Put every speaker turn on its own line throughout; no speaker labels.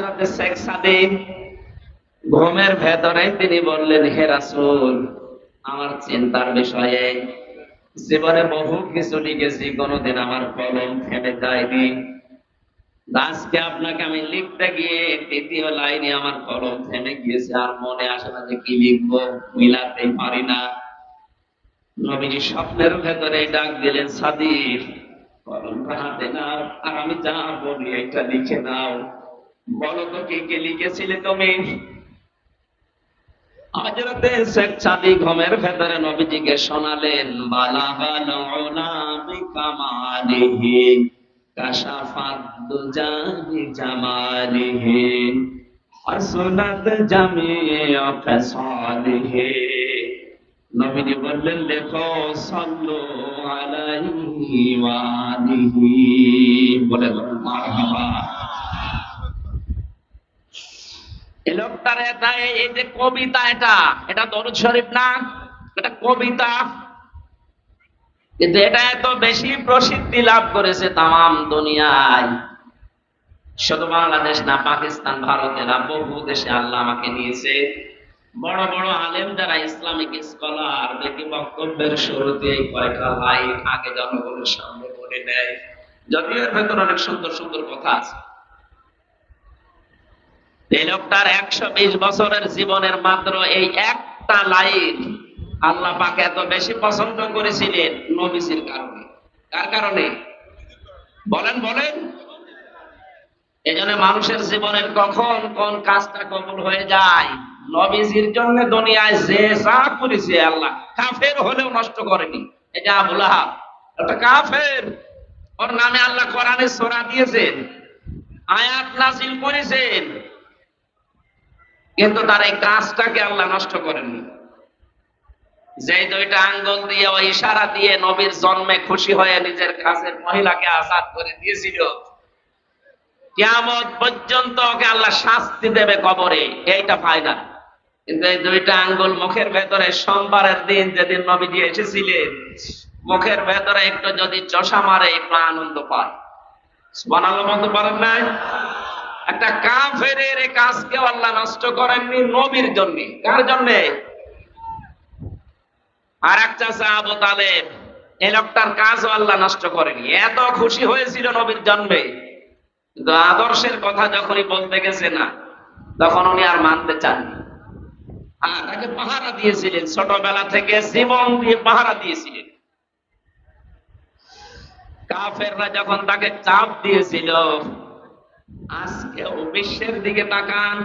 হযরতে শেখ সাদী ঘুমের ভেতরে তিনি বললেন, হে রাসূল, আমার চিন্তার বিষয়ে জীবনে বহু কিছু লিখেছি, কোনোদিন আমার কলম থেমে যায়নি। আজকে আপনাকে আমি লিখতে গিয়ে তৃতীয় লাইনে আমার কলম থেমে গিয়েছে, আর মনে আসে না যে কি লিখবো, মিলাতে পারি না। নবীজি স্বপ্নের ভেতরে ডাক দিলেন, সাদী, কলমটা হাতে নাও, আর আমি যা বলি এটা লিখে নাও। বলো তো কি কি লিখেছিলে তুমি? হযরতে শেখ সাদী ঘুমের ভেতরে নবীজিকে শোনালেন, বালাগাল উলা বিকামালিহি কাশাফাদ দুজা বিজামালিহি হাসনাত জামিউ ফিসালিহি। নবীজি বললেন, লেখো সাল্লু আলাইহি ওয়া আলিহি। বলে মারহাবা। এই লোকটার এই যে কবিতা, এটা দরুদ শরীফ না, এটা কবিতা, কিন্তু এটা এত বেশি প্রসিদ্ধি লাভ করেছে তাম দুনিয়ায়। শুধু বাংলাদেশ না, পাকিস্তান, ভারতের বহু দেশে আল্লাহ আমাকে নিয়েছে। বড় বড় আলেম যারা ইসলামিক স্কলার, দেখি বক্তব্যের শুরুতে কয়েকটা লাইন আগে জনগণের সামনে বলে দেয়, যদিও এর ভেতর অনেক সুন্দর সুন্দর কথা আছে। এই লোকটার 120 বছরের জীবনের মাত্র এই একটা লাইন আল্লাহ পাক এত বেশি পছন্দ করেছিলেন নবীজির কারণে। কার কারণে? বলেন বলেন। এজন্য মানুষের জীবনের কখন কোন কাজটা কবুল হয়ে যায়, নবীজির জন্য দুনিয়ায় যে যা করেছে আল্লাহ, কাফের হলেও নষ্ট করেনি। এই যে আবু লাহাব, একটা কাফের, ওর নামে আল্লাহ কোরআনে সূরা দিয়েছেন, আয়াত নাযিল করেছেন, কিন্তু তার এই কাজটাকে আল্লাহ নষ্ট করেননি। যে দুইটা আঙ্গুল দিয়ে ওই ইশারা দিয়ে নবীর জন্মে খুশি হয়ে নিজের কাছের মহিলাকে আজাদ করে দিয়েছিল, কিয়ামত পর্যন্ত ওকে আল্লাহ শাস্তি দেবে কবরে, এইটা ফায়দা। কিন্তু এই দুইটা আঙ্গুল মুখের ভেতরে সোমবারের দিন যেদিন নবীজি এসেছিলেন, মুখের ভেতরে একটু যদি চষা মারে একটু আনন্দ পায়। সুবহানাল্লাহ বলতে পারেন না? একটা কাফেরের কাজকে আল্লাহ নষ্ট করেননি নবীর জন্য। কার জন্য? আর এক চাচা আবু তালেব, এই লোকটার কাজও আল্লাহ নষ্ট করেনি। এত খুশি হয়েছিল নবীর জন্মে, কিন্তু আদর্শের কথা যখনই বলতে গেছে না, তখন উনি আর মানতে চাননি। তাকে পাহারা দিয়েছিলেন, ছোটবেলা থেকে জীবন দিয়ে পাহারা দিয়েছিলেন। কাফেররা যখন তাকে চাপ দিয়েছিল, আজকেও বিশ্বের দিকে তাকান,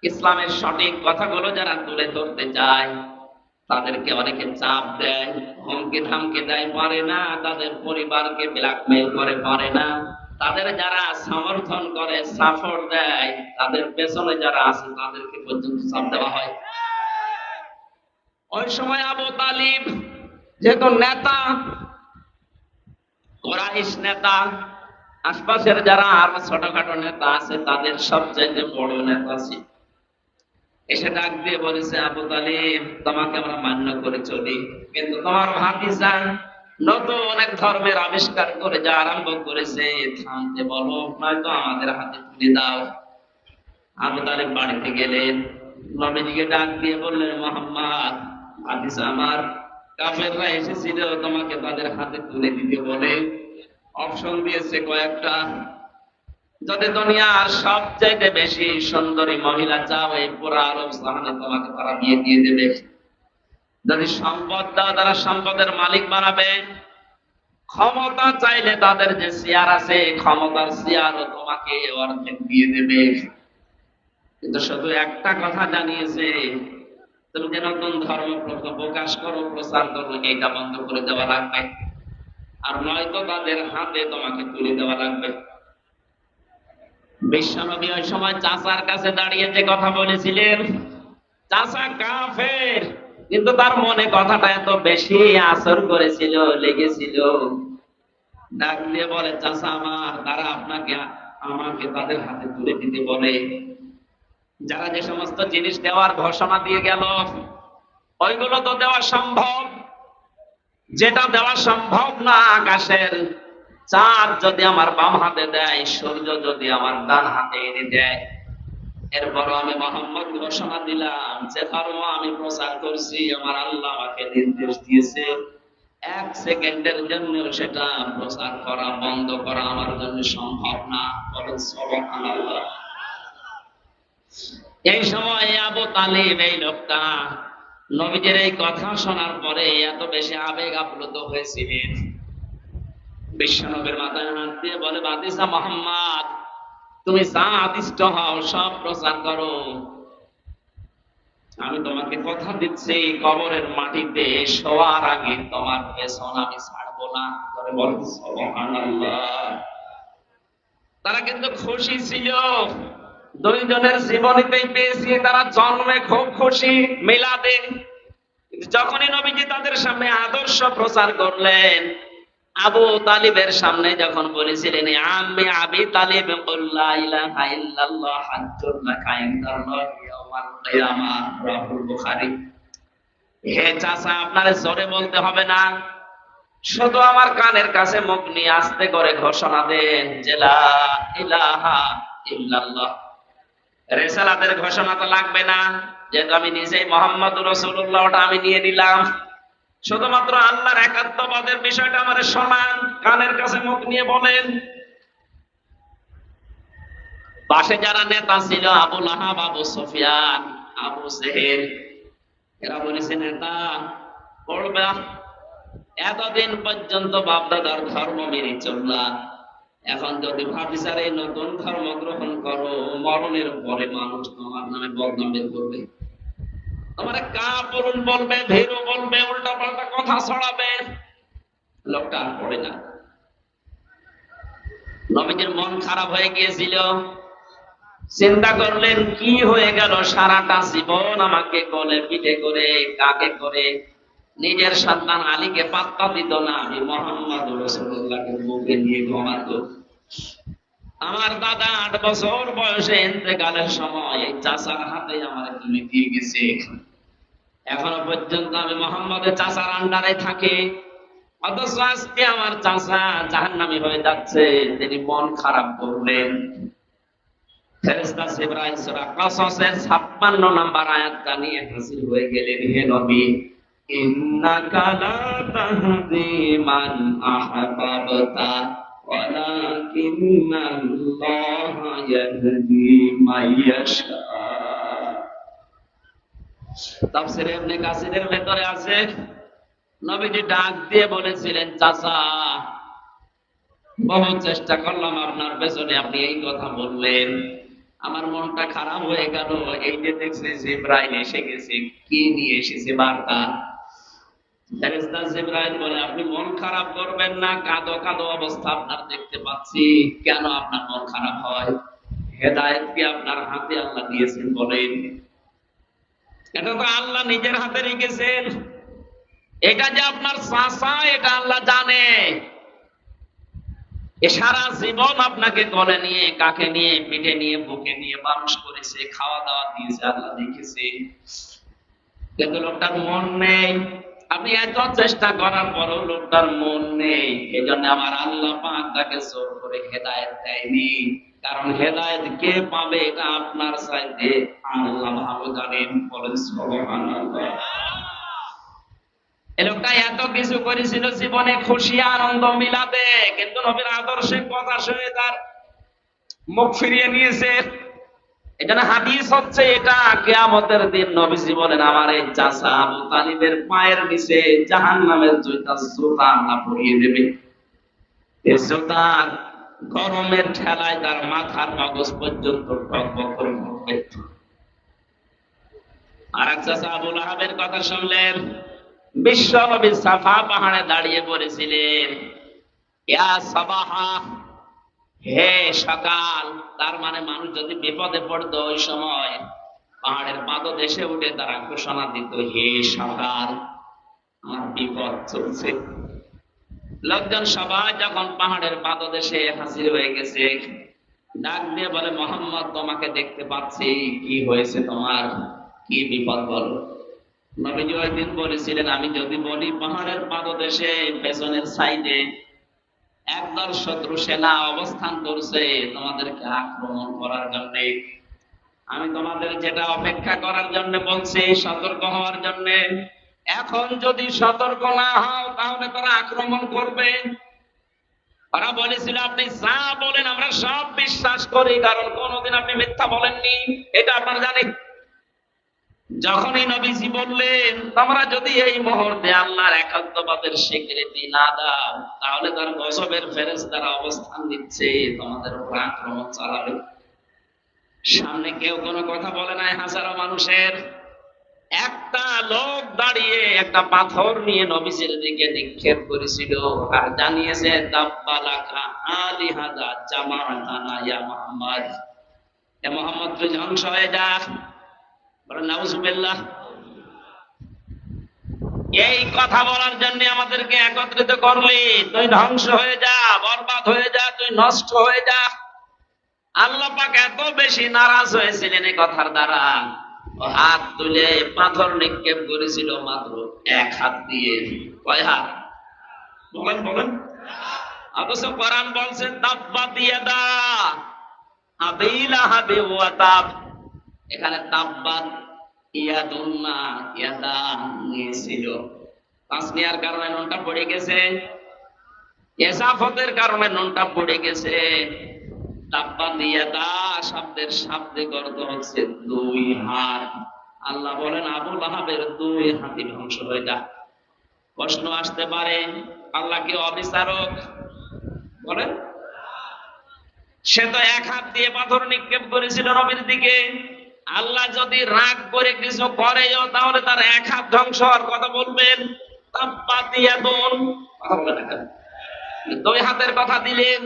ইসলামের সঠিক কথাগুলো যারা তুলে ধরতে চায় তাদেরকে অনেকে চাপ দেয়, হুমকি ধামকি দেয়, পারে না। তাদের পরিবারকে ব্ল্যাকমেইল করে, পারে না। তাদের যারা সমর্থন করে, সাপোর্ট দেয়, তাদের পেছনে যারা আছে তাদেরকে পর্যন্ত চাপ দেওয়া হয়। ওই সময় আবু তালিব যেহেতু নেতা, কুরাইশ নেতা, আশপাশের যারা আরো ছোটখাটো নেতা আছে তাদের সবচেয়ে বড় নেতা ছিল। এসে ডাক দিয়ে বলেছে, আবু তালিব, তোমাকে আমরা মান্য করে চলি, কিন্তু তোমার ভাতিজা নতুন এক ধর্মের আবিষ্কার করে যা আরম্ভ করেছে, থামতে বলো, নয়তো আমাদের হাতে তুলে দাও। আবু তালিব বাড়িতে গেলেন, নবীজিকে ডাক দিয়ে বললেন, মুহাম্মদ, ভাতিজা আমার, কাফেররা এসেছিল তোমাকে তাদের হাতে তুলে দিতে বলে, অপশন দিয়েছে কয়েকটা। যদি দুনিয়ার সবচেয়ে বেশি সুন্দরী মহিলা চাও, এই পুরো আরব জাহানে তোমাকে তারা বিয়ে দিয়ে দেবে। যদি সম্পদ দাও, তারা সম্পদের মালিক বানাবে। ক্ষমতা চাইলে তাদের যে চেয়ার আছে, ক্ষমতার চেয়ারও তোমাকে অর্ধেক দিয়ে দেবে। কিন্তু শুধু একটা কথা জানিয়েছে, তুমি যে নতুন ধর্ম প্রকাশ করো, প্রচার করো, এইটা বন্ধ করে দেওয়া লাগবে, আর নয়তো তাদের হাতে তোমাকে তুলে দেওয়া লাগবে। বিশ্বনবী ওই সময় চাচার কাছে দাঁড়িয়ে যে কথা বলেছিলেন, চাচা কাফের, কিন্তু তার মনে কথাটা এত বেশি আসর করেছিল, লেগেছিল। ডাক দিয়ে বলে, চাচা আমার, তারা আপনাকে আমাকে তাদের হাতে তুলে দিতে বলে। যারা যে সমস্ত জিনিস দেওয়ার ঘোষণা দিয়ে গেল, ওইগুলো তো দেওয়া সম্ভব। যেটা দেওয়া সম্ভব না, আকাশের চাঁদ যদি আমার বাম হাতে দেয়, সূর্য যদি আমার ডান হাতে এনে দেয়, এরপর আমি মোহাম্মদ ঘোষণা দিলাম যে ধর্ম আমি প্রচার করছি আমার আল্লাহ আমাকে নির্দেশ দিয়েছে, 1 সেকেন্ডের জন্য সেটা প্রচার করা বন্ধ করা আমার জন্য সম্ভব না। বলেন সুবহানাল্লাহ। এই সময় আবু তালিব এই লোকটা নবীজির এই কথা শোনার পরে এত বেশি আবেগ আপ্লুত হয়েছিলেন, বিশ্বনবীর মাথায় হাত দিয়ে বলে, বাতিজা মোহাম্মদ, তুমি যা আদিষ্ট হও সব প্রচার করো, আমি তোমাকে কথা দিচ্ছি কবরের মাটিতে শোয়ার আগে তোমার পেছন আমি ছাড়বো না। করে বলেন সুবহানাল্লাহ। তারা কিন্তু খুশি ছিল, দুইজনের জীবনীতেই পেয়েছি তারা জন্মে খুব খুশি মিলাদে। যখনই নবীজি তাদের সামনে আদর্শ প্রচার করলেন, আবু তালিবের সামনে যখন বলেছিলেন, আমি আবি তালিব লা ইলাহা ইল্লাল্লাহ হাজ্জুল লাকা ইনদাল্লাহি ইয়াওমাল কিয়ামাহ, রাহুল বুখারী। হে চাচা, আপনারে জোরে বলতে হবে না, শুধু আমার কানের কাছে মুখ নিয়ে আস্তে করে ঘোষণা দেন যে লা ইলাহা ইল্লাল্লাহ। রিসালাতের ঘোষণা তো লাগবে না, যেহেতু আমি নিজেই মুহাম্মদুর রাসূলুল্লাহ, ওটা আমি নিয়ে নিলাম। শুধুমাত্র আল্লাহর একাত্মবাদের বিষয়টা আমাদের শোনান, কানের কাছে মুখ নিয়ে বলেন। পাশে যারা নেতা ছিল, আবু লাহাব, আবু সুফিয়ান, আবু জেহেল, এরা বলেছে, নেতা পড়বা, এতদিন পর্যন্ত বাপদাদার ধর্ম মেনে চললা, এখন যদি ভাবিস আর এই নতুন ধর্ম গ্রহণ করো, মরণের পরে মানুষ তোমার নামে বদনাম বের করবে, তোমার কাপুরুন বলবে, ভীরু বলবে, উল্টা পাল্টা কথা ছড়াবে। লোকটা আর পড়ে না। নবীজির মন খারাপ হয়ে গিয়েছিল, চিন্তা করলেন কি হয়ে গেল, সারাটা জীবন আমাকে কোলে পিঠে করে কাকে করে নিজের সন্তান আলীকে পাত্তা দিত না, আমি মুহাম্মদ রাসূলুল্লাহকে বুকে নিয়ে ঘুমাতো। আমার দাদা 8 বছর বয়সে ইন্তেকালের সময় এই চাচার হাতে আমার তুমি দিয়ে গেছে, এখনো পর্যন্ত আমি মুহাম্মদের চাচার আন্ডারে থাকি, অথচ আজকে আমার চাচা জাহান্নামী হয়ে যাচ্ছে। তিনি মন খারাপ করলেন। ফেরেশতা জিবরাইল সূরা কাসাসের 56 নম্বর আয়াতটা নিয়ে হাজির হয়ে গেলেন। হে নবী, ইন্নাকা লা তাহদি মান আহবাবতা ওয়ালাকিন্নাল্লাহা ইয়াহদি মান ইয়াশা। তাফসীরে ইবনে কাসিরের ভেতরে আছে, নবীজি ডাক দিয়ে বলেছিলেন, চাচা বহু চেষ্টা করলাম আপনার পেছনে, আপনি এই কথা বললেন, আমার মনটা খারাপ হয়ে গেল। এই যে দেখছি জিবরাইল এসে গেছে, কি নিয়ে এসেছে বার্তা? ফেরেশতা জিবরাইল বলে, আপনি মন খারাপ করবেন না, কাঁদো কাঁদো অবস্থা আপনার দেখতে পাচ্ছি, কেন আপনার মন খারাপ হয়? হেদায়েত কি আপনার হাতে আল্লাহ দিয়েছেন বলেন? এটা তো আল্লাহ নিজের হাতে রেখেছেন। এটা যে আপনার চাচা, এটা আল্লাহ জানে। এ সারা জীবন আপনাকে কোলে নিয়ে, কাকে নিয়ে, পিঠে নিয়ে, বুকে নিয়ে মানুষ করেছে, খাওয়া দাওয়া দিয়েছে, আল্লাহ দেখেছে। কিন্তু লোকটার মন নেই। আপনি এত চেষ্টা করার পরও লোকটার মন নেই। এই জন্য আমার আল্লাহ পাক তাকে জোর করে হেদায়েত দেয়নি। কারণ হেদায়েত কে পাবে এটা আপনার চাইতে আল্লাহ ভালো জানেন। বলেন সুবহানাল্লাহ। এই লোকটা এত কিছু করেছিল জীবনে, খুশি আনন্দ মিলাতে, কিন্তু নবীর আদর্শের কথা শুনে তার মুখ ফিরিয়ে নিয়েছে। এখানে হাদিস হচ্ছে এটা, কিয়ামতের দিন নবীজি বলেন, আমার এই চাচা আবু তালিবের পায়ের নিচে জাহান্নামের জুতা আল্লাহ পরিয়ে দেবে। এই জুতার গরমের ঠেলায় তার মাথার মগজ পর্যন্ত টকবক করে উঠবে। আর এক চাচা আবু লাহাবের কথা শুনলেন, বিশ্ব নবী সাফা পাহাড়ে দাঁড়িয়ে পড়েছিলেন, ইয়া সাবাহা, হে সকাল। তার মানে মানুষ যদি বিপদে পড়তো ওই সময় পাহাড়ের পাদদেশে উঠে তারা ঘোষণা দিত, হে সকাল, আমার বিপদ চলছে। লোকজন সবাই যখন পাহাড়ের পাদদেশে হাজির হয়ে গেছে, ডাক দিয়ে বলে, মুহাম্মদ তোমাকে দেখতে পাচ্ছি, কি হয়েছে তোমার, কি বিপদ বলো? নবীজি একদিন বলেছিলেন, আমি যদি বলি পাহাড়ের পাদদেশে পেছনের সাইডে একদল শত্রু সেনা অবস্থান করছে তোমাদেরকে আক্রমণ করার জন্য, আমি তোমাদের যেটা অপেক্ষা করার জন্য বলছি, সতর্ক হওয়ার জন্য। এখন যদি সতর্ক না হও তাহলে তারা আক্রমণ করবে। ওরা বলেছিল আপনি যা বলেন আমরা সব বিশ্বাস করি, কারণ কোনোদিন আপনি মিথ্যা বলেননি, এটা আপনারা জানেন। যখনই নবীজি বললেন তোমরা যদি এই মুহূর্তে আল্লাহর একাত্মবাদের স্বীকৃতি না দাও, তাহলে তার গজবের ফেরেশতারা অবস্থান নিচ্ছে, তোমাদের উপর আক্রমণ চালাবে। সামনে কেউ কোনো কথা বলে নাই, হাজারো মানুষের। একটা লোক দাঁড়িয়ে একটা পাথর নিয়ে নবীজির দিকে নিক্ষেপ করেছিল আর জানিয়েছে তাব্বালাকা আলিহাদা জামাআতানা ইয়া মুহাম্মদ, এ মুহাম্মদ তুই ধ্বংস হয়ে যা। বলেন নাউজুবিল্লাহ। এই কথা বলার জন্য আমাদেরকে একত্রিত করলি, তুই ধ্বংস হয়ে যা, বরবাদ হয়ে যা, তুই নষ্ট হয়ে যা। আল্লাহ পাক এত বেশি নারাজ হয়েছিলেন এই কথার দ্বারা, ও হাত তুলে পাথর নিক্ষেপ করেছিল মাত্র এক হাত দিয়ে। কয় হাত? বলেন বলেন। অথচ কোরআন বলছে তাব্বাত ইয়াদা আবী লাহাব ওয়া তাব। এখানে তাব্বাত ইয়াদুন না ইয়াদা নিয়েছিল, তাসনিয়ার কারণে নুনটা পড়ে গেছে, ইসাফতের কারণে নুনটা পড়ে গেছে। তাব্বাত ইয়াদা শব্দের শাব্দিক অর্থ হচ্ছে দুই হাত। আল্লাহ বলেন আবু লাহাবের দুই হাতই ধ্বংস হয়ে যা। প্রশ্ন আসতে পারে আল্লাহ কি অবিচারক? বলেন। সে তো এক হাত দিয়ে পাথর নিক্ষেপ করেছিল নবীর দিকে। আল্লাহ যদি রাগ করে কিছু করেও তাহলে তার এক হাত ধ্বংস হওয়ার কথা বলবেন? তাব্বাত ইয়াদুন, কথা বলেন না কেন? দুই হাতের কথা দিলেন।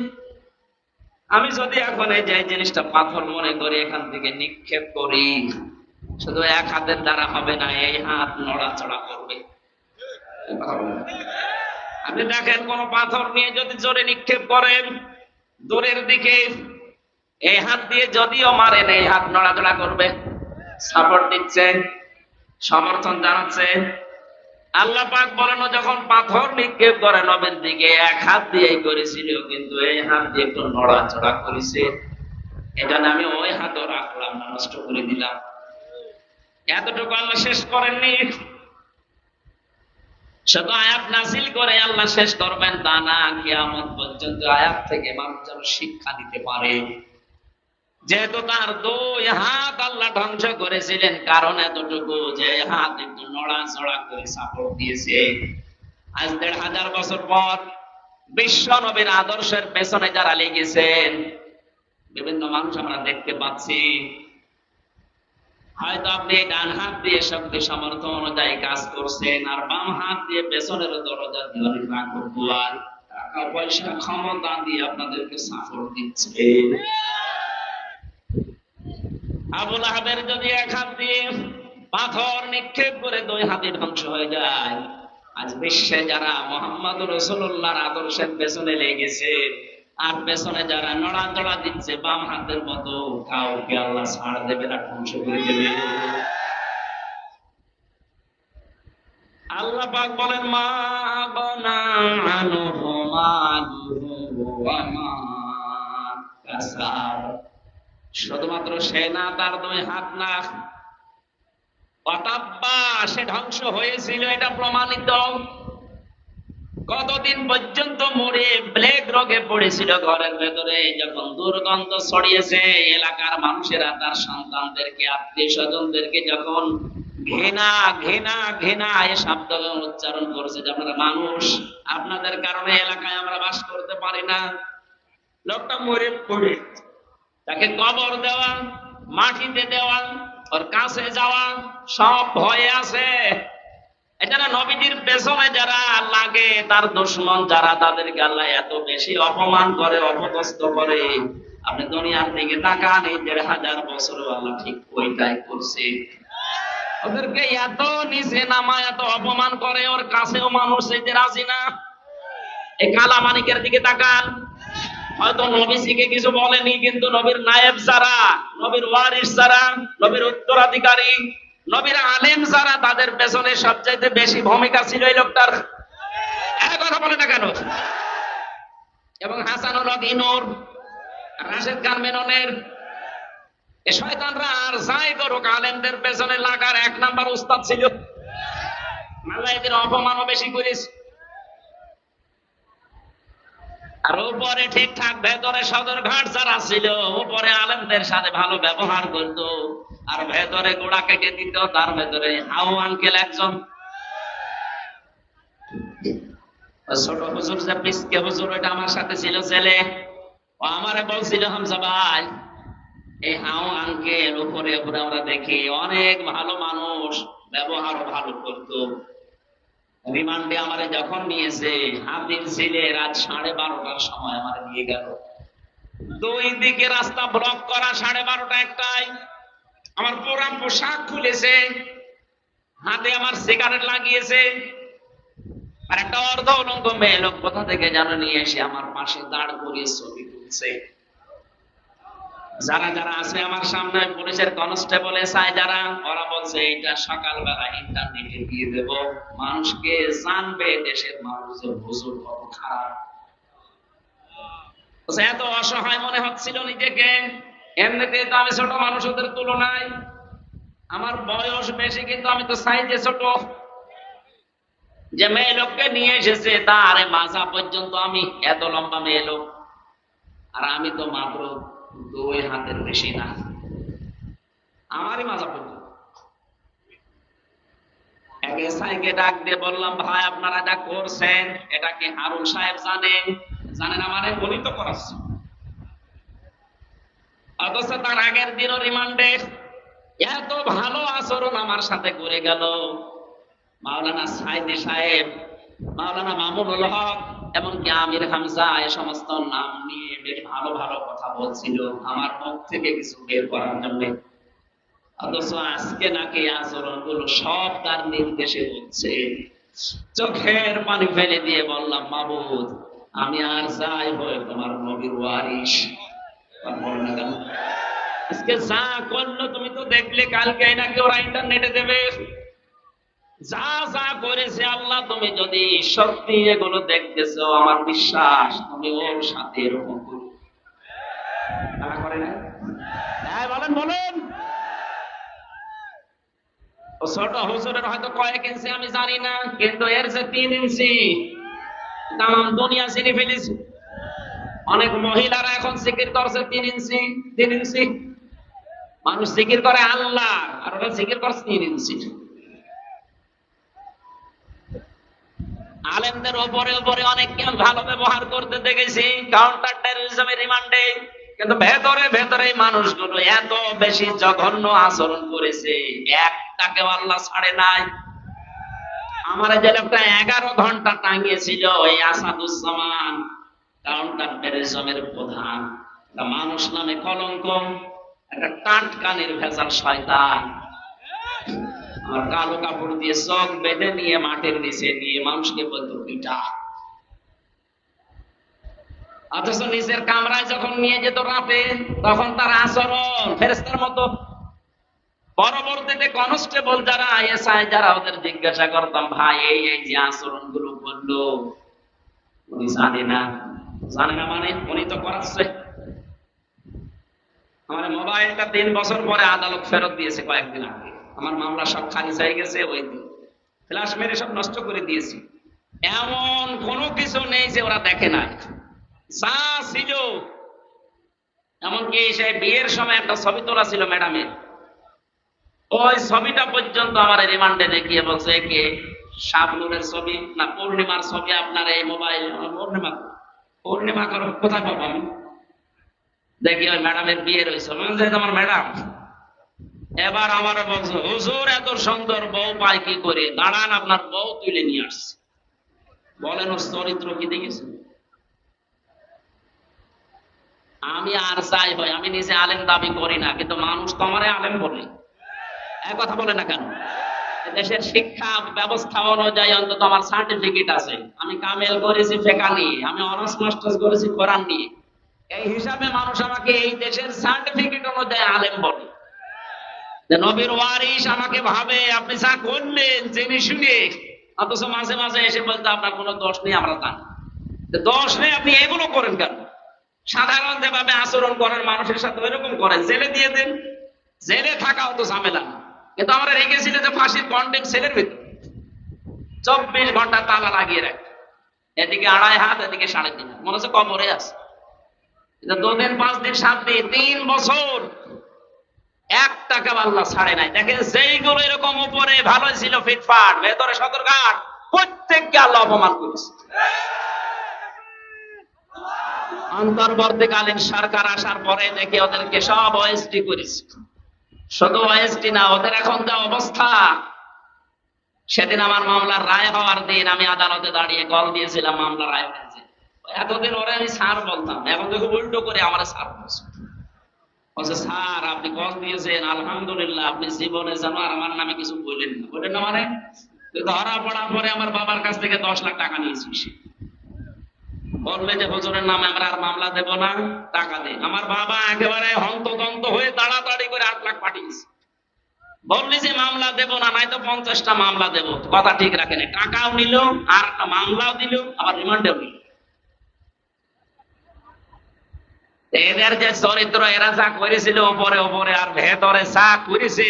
আমি যদি এখন এই যে জিনিসটা পাথর মনে করি এখান থেকে নিক্ষেপ করি, শুধু এক হাতের দ্বারা হবে না, এই হাত নড়াচড়া করবে। আপনি দেখেন কোন পাথর নিয়ে যদি জোরে নিক্ষেপ করেন দূরের দিকে, এই হাত দিয়ে যদিও মারেন এই হাত নড়াচড়া করবে, সাপোর্ট দিচ্ছে, সমর্থন জানাচ্ছে। আল্লাহ পাক বলেন যখন পাথর নিক্ষেপ করে নবীর দিকে এক হাত দিয়েই করেছিল, কিন্তু এই হাত দিয়ে একটু নড়াচড়া করেছে, এটা আমি ওই হাতও রাখলাম না, নষ্ট করে দিলাম। এতটুকু আল্লাহ শেষ করেননি। শুধু আয়াত নাযিল করে আল্লাহ শেষ করবেন তা না, কিয়ামত পর্যন্ত আয়াত থেকে মানুষ যেন শিক্ষা নিতে পারে। যেহেতু তার দুই হাত আল্লাহ ধ্বংস করেছিলেন, কারণ এতটুকু যে হাত একটু নড়াচড়া করে সাপোর্ট দিয়েছে। আজ ১৫০০ বছর পর বিশ্ব নবীর আদর্শের পেছনে যারা লেগেছেন, বিভিন্ন মানুষ আমরা দেখতে পাচ্ছি। হয়তো আপনি ডান হাত দিয়ে শক্তি সামর্থ্য অনুযায়ী কাজ করছেন, আর বাম হাত দিয়ে পেছনের দরজা দিয়ে টাকা পয়সা ক্ষমতা দিয়ে আপনাদেরকে সাপোর্ট দিচ্ছে। আবু লাহাবের যদি এক হাত দিয়ে পাথর নিক্ষেপ করে দুই হাতে ধ্বংস হয়ে যায়, আজ বিশ্বে যারা মুহাম্মদ রাসূলুল্লাহর আদর্শের পেছনে লেগেছে আর পেছনে যারা নড়াচড়া দিচ্ছে বাম হাতের মতো, কাউকে আল্লাহ ছাড় দেবে না, ধ্বংস করে দেবে। আল্লাহ পাক বলেন মা আগনা আনহু মালুহু ওয়া মা কাসাব। শুধুমাত্র সে না, তার দুই হাত না, অতাব্বা সে ধ্বংস হয়েছিল, এটা প্রমাণিত। কতদিন পর্যন্ত মরে প্লেগ রোগে পড়েছিল ঘরের ভেতরে, যখন দুর্গন্ধ ছড়িয়েছে এলাকার মানুষেরা তার সন্তানদেরকে আত্মীয় স্বজনদেরকে যখন ঘৃণা ঘৃণা ঘৃণা এ শব্দ উচ্চারণ করেছে যে আপনারা মানুষ, আপনাদের কারণে এলাকায় আমরা বাস করতে পারি না। লোকটা মরে পড়ে, তাকে কবর দেওয়া, মাটিতে দেওয়া, ওর কাছে যাওয়া সব ভয়ে আছে। এটা না, নবীজির পেছনে যারা লাগে তার দুশমন যারা, তাদেরকে আল্লাহ এত বেশি অপমান করে, অপদস্থ করে। আপনি দুনিয়ার দিকে তাকান, এই ১৫০০ বছর আল্লাহ ঠিক ওইটাই করছে। ওদেরকে এত নিচে নামা, এত অপমান করে, ওর কাছেও মানুষ যেতে রাজি না। এই কালা মানিকের দিকে তাকান, হয়তো নবীজিকে কিছু বলেনি, কিন্তু নবীর নায়েব যারা, নবীর ওয়ারিস যারা, নবীর উত্তরাধিকারী, নবীর আলেম যারা, তাদের পেছনে সবচাইতে বেশি ভূমিকা ছিল এই লোকটার। এক কথা বলে না কেন? এবং হাসানুল হক ইনুর, রাশেদ খান মেননের, এ শয়তানরা আর যাই করুক, আলেমদের পেছনে লাগার এক নাম্বার উস্তাদ ছিল। আল্লাহ এদের অপমানও বেশি করেছে। আর উপরে ঠিকঠাক, ভেতরে সদরঘাট যারা ছিল, উপরে আলেমদের সাথে ভালো ব্যবহার করতো, আর ভেতরে গোড়া কেটে দিত। তার ভেতরে হাউ আঙ্কেল একজন, ছোট হুজুর যে পিসকে হুজুর, ওইটা আমার সাথে ছিল ছেলে। ও আমারে বলছিল, হামজা ভাই, এই হাউ আঙ্কেল উপরে উপরে আমরা দেখি অনেক ভালো মানুষ, ব্যবহারও ভালো করতো। রিমান্ডে আমারে যখন নিয়েছে, হাতির ছিলে রাত 12:30টার সময় আমার নিয়ে গেল। দুই দিকে রাস্তা ব্লক করা, 12:30 একটায়। আমার পুরা পোশাক খুলেছে, হাতে আমার সিগারেট লাগিয়েছে, আর একটা অর্ধ উলঙ্গ মেয়ে লোক কোথা থেকে যেন নিয়ে এসে আমার পাশে দাঁড় করিয়ে ছবি তুলছে। যারা যারা আছে আমার সামনে, পুলিশের কনস্টেবল এসআই যারা, ওরা বলছে এটা সকালবেলা ইন্টারনেটে দিয়ে দেব, মানুষকে জানবে দেশের মানুষ যে হুজুর কত খারাপ। এত অসহায় মনে হচ্ছিল নিজেকে। এমনিতে তো আমি ছোট মানুষ ওদের তুলনায়, আমার বয়স বেশি, কিন্তু আমি তো সাইজে ছোট। যে মেয়ে লোককে নিয়ে এসেছে তার মাথা পর্যন্ত আমি, এত লম্বা মেয়ে লোক, আর আমি তো মাত্র 2 হাতের বেশি না, আমারই মাথা পর্যন্ত। এক এসআইকে ডাক দিয়ে বললাম, ভাই আপনারা যা করছেন এটা কি হারুন সাহেব জানেন? জানেন আমারে উনি তো করাচ্ছে। অথচ তার আগের দিনও রিমান্ডে এত ভালো আচরণ আমার সাথে করে গেল। মাওলানা সাইদি সাহেব, মাওলানা মামুনুল হক, এমনকি আমির হামজা, এ সমস্ত নাম নিয়ে বেশ ভালো ভালো কথা বলছিল আমার মুখ থেকে কিছু বের করার জন্য। অথচ আজকে নাকি আচরণ গুলো সব তার নির্দেশে হচ্ছে। চোখের পানি ফেলে দিয়ে বললাম, মাবুদ, আমি আর যাই হয়ে তোমার নবীর ওয়ারিস। আজকে যা করলো তুমি তো দেখলে, কালকে নাকি ওরা ইন্টারনেটে দেবে। যা যা করেছে আল্লাহ, তুমি যদি সত্যি এগুলো দেখতেছো, আমার বিশ্বাস তুমি ওর সাথে এরকম করো। তারা করে না? হ্যাঁ বলেন বলেন। ও ছোট হুজুরের হয়তো কয়েক ইঞ্চি আমি জানি না, কিন্তু এর যে 3 ইঞ্চি, তাম দুনিয়া চিনি ফেলেছে। অনেক মহিলারা এখন জিকির করছে 3 ইঞ্চি 3 ইঞ্চি। মানুষ জিকির করে আল্লাহ, আর ওরা জিকির করছে 3 ইঞ্চি। আলেমদের উপরে উপরে অনেককে ভালো ব্যবহার করতে দেখেছি কাউন্টার টেররিজমের রিমান্ডে, কিন্তু ভেতরে ভেতরে মানুষগুলো এত বেশি জঘন্য আচরণ করেছে, একটাকে আল্লাহ ছাড়ে নাই। আমার যে লোকটা 11 ঘন্টা টাঙিয়েছিল, ওই আসাদুজ্জামান, কাউন্টার টেররিজমের প্রধান, মানুষ নামে কলঙ্ক, একটা টাটকা নির্ভেজাল শয়তান। আর কালো কাপড় দিয়ে চোখ বেঁধে নিয়ে মাটির নিচে নিয়ে মানুষকে বলতো পিটা। অথচ নিজের কামরায় যখন নিয়ে যেত রাতে, তখন তার আচরণ ফেরেশতার মতো। পরবর্তীতে কনস্টেবল যারা, এসআই যারা, ওদের জিজ্ঞাসা করতাম, ভাই এই এই যে আচরণ গুলো করলো, উনি জানে না। জানে না মানে উনি তো করাচ্ছে। আমার মোবাইলটা 3 বছর পরে আদালত ফেরত দিয়েছে কয়েকদিন আগে। আমার মামলা সব খারিজ হয়ে গেছে, ওই দিন ফ্ল্যাশ মেরে সব নষ্ট করে দিয়েছি। এমন কোনো কিছু নেই যে ওরা দেখে না, যা ছিল। এমনকি সেই বিয়ের সময় একটা ছবি তোলা ছিল ম্যাডামের, ওই ছবিটা পর্যন্ত আমার রিমান্ডে দেখিয়ে বলছে, কে শাবনুরের ছবি না পূর্ণিমার ছবি আপনার এই মোবাইল? পূর্ণিমা, পূর্ণিমা করো কোথায় পাবো আমি? দেখি ওই ম্যাডামের বিয়ের ওই ছবি, আমার ম্যাডাম। এবার আমার বলছে, হুজুর এত সুন্দর বউ পাই কি করে? দাঁড়ান, আপনার বউ তুলে নিয়ে আসছে। বলেন ওর চরিত্র কি দেখেছেন? আমি আর চাই হয়, আমি নিজে আলেম দাবি করি না, কিন্তু মানুষ তো আমারে আলেম বলে। এক কথা বলে না কেন? দেশের শিক্ষা ব্যবস্থা অনুযায়ী অন্তত আমার সার্টিফিকেট আছে, আমি কামেল করেছি ফিকহ নিয়ে, আমি অনার্স মাস্টার্স করেছি কোরআন নিয়ে। এই হিসাবে মানুষ আমাকে এই দেশের সার্টিফিকেট অনুযায়ী আলেম বলে। নবীর ওয়ারিস আমাকে ভাবে আপনি যা করলেন জেনে শুনে, অথচ মাঝে মাঝে এসে বলতে আপনার কোনো দোষ নেই, আমরা জানি দোষ নেই, আপনি এগুলো করেন কেন? সাধারণ যেভাবে আচরণ করেন মানুষের সাথে ওইরকম করেন, জেলে দিয়ে দেন। জেলে থাকাও তো ঝামেলা না, কিন্তু আমরা রেখেছিল যে ফাঁসির কন্টেম সেলের ভিতর 24 ঘন্টা তালা লাগিয়ে রাখে, এদিকে 2.5 হাত, এদিকে 3.5 হাত, মনে হচ্ছে কবরে আছে। 2 দিন 5 দিন 7 দিন 3 বছর 1 টাকা আল্লাহ ছাড়ে নাই। দেখেন যেইগুলো এরকম উপরে ভালো ছিল ফিটফাট, ভেতরে সদরঘাট, প্রত্যেককে আল্লাহ অপমান করেছে। অন্তর্বর্তীকালীন সরকার আসার পরে দেখি ওদেরকে সব ওএসডি করেছে। শুধু ওএসডি না, ওদের এখন যা অবস্থা। সেদিন আমার মামলার রায় হওয়ার দিন আমি আদালতে দাঁড়িয়ে কল দিয়েছিলাম, মামলা রায় হয়েছে। এতদিন ওরে আমি স্যার বলতাম, এখন দেখো উল্টো করে আমার স্যার বলছে। স্যার আপনি কল দিয়েছেন, আলহামদুলিল্লাহ, আপনি জীবনে যেন আর আমার নামে কিছু বললেন না। বললেন না মানে? ধরা পড়ার পরে আমার বাবার কাছ থেকে 10 লাখ টাকা নিয়েছিস। বললে যে হুজুরের নামে আমরা আর মামলা দেব না, টাকা দে। আমার বাবা একেবারে হন্তদন্ত হয়ে তাড়াতাড়ি করে 8 লাখ পাঠিয়েছে। বললি যে মামলা দেব না, নাই তো 50টা মামলা দেব। কথা ঠিক রাখেন, টাকাও নিল আর একটা মামলাও দিল, আবার রিমান্ডেও নিল। এদের যে চরিত্র, এরা যা করেছিল উপরে উপরে আর ভেতরে যা করেছে,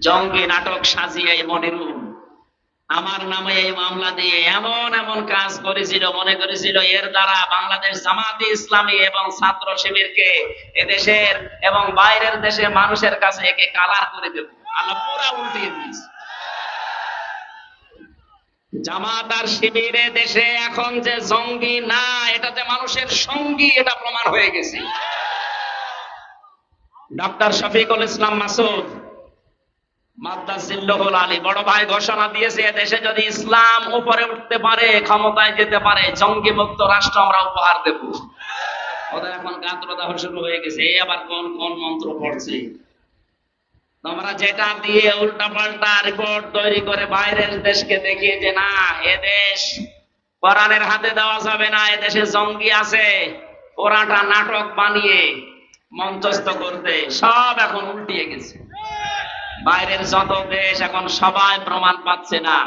জঙ্গি নাটক সাজিয়ে মনিরুল আমার নামে এই মামলা দিয়ে এমন এমন কাজ করেছিল, মনে করেছিল এর দ্বারা বাংলাদেশ জামাতে ইসলামী এবং ছাত্র শিবিরকে এদেশের এবং বাইরের দেশের মানুষের কাছে একে কালার করে দেব। আল্লাহ পুরা উল্টিয়ে দিয়েছে। জামাত আর শিবিরে দেশে এখন যে জঙ্গি না, এটা যে মানুষের সঙ্গী, এটা প্রমাণ হয়ে গেছে। ডক্টর শফিকুল ইসলাম মাসুদ মাদ্দাজিল্লুহুল আলী বড় ভাই ঘোষণা দিয়েছে, দেশে যদি ইসলাম উপরে উঠতে পারে, ক্ষমতায় যেতে পারে, জঙ্গি মুক্ত রাষ্ট্র আমরা উপহার দেব। ওদের এখন গাত্রদাহ শুরু হয়ে গেছে। এই আবার কোন কোন মন্ত্র পড়ছে। তোমরা যেটা দিয়ে উল্টা পাল্টা রিপোর্ট তৈরি করে বাইরের দেশকে দেখিয়ে যে না, এদেশ কোরআনের হাতে দেওয়া যাবে না, এদেশে জঙ্গি আছে, ওরাটা নাটক বানিয়ে মঞ্চস্থ করতে সব এখন উল্টিয়ে গেছে। বাইরের যত দেশ এখন সবাই প্রমাণ পাচ্ছে না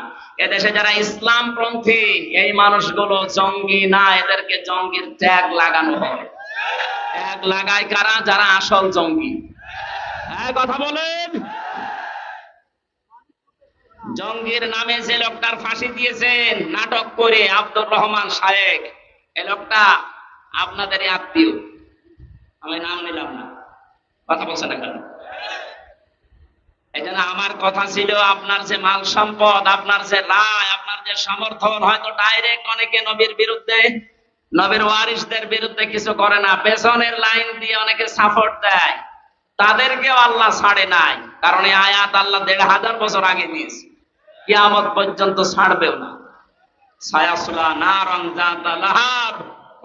এদেশে যারা ইসলামপন্থী এই মানুষগুলো জঙ্গি না, এদেরকে জঙ্গির ট্যাগ লাগানো হয়। ট্যাগ লাগায় কারা? যারা আসল জঙ্গি। হ্যাঁ, কথা বলেন। জঙ্গির নামে যে লোকটার ফাঁসি দিয়েছেন নাটক করে, আব্দুর রহমান শায়েক, এই লোকটা আপনাদেরই আত্মীয়, আমি নাম নিলাম না। কথা বলছেন না কেন? এই জন্য আমার কথা ছিল, আপনার যে মাল সম্পদ, আপনার যে রায়, আপনার যে সমর্থন, হয়তো ডাইরেক্ট অনেকে নবীর বিরুদ্ধে, নবীর ওয়ারিসদের বিরুদ্ধে কিছু করে না, পেছনের লাইন দিয়ে অনেকে সাপোর্ট দেয়, তাদেরকেও আল্লাহ ছাড়ে নাই। কারণ এই আয়াত আল্লাহ 1500 বছর আগে দিয়েছে, কিয়ামত পর্যন্ত ছাড়বেও না। সায়াসলা নারান যাতা লাহাব,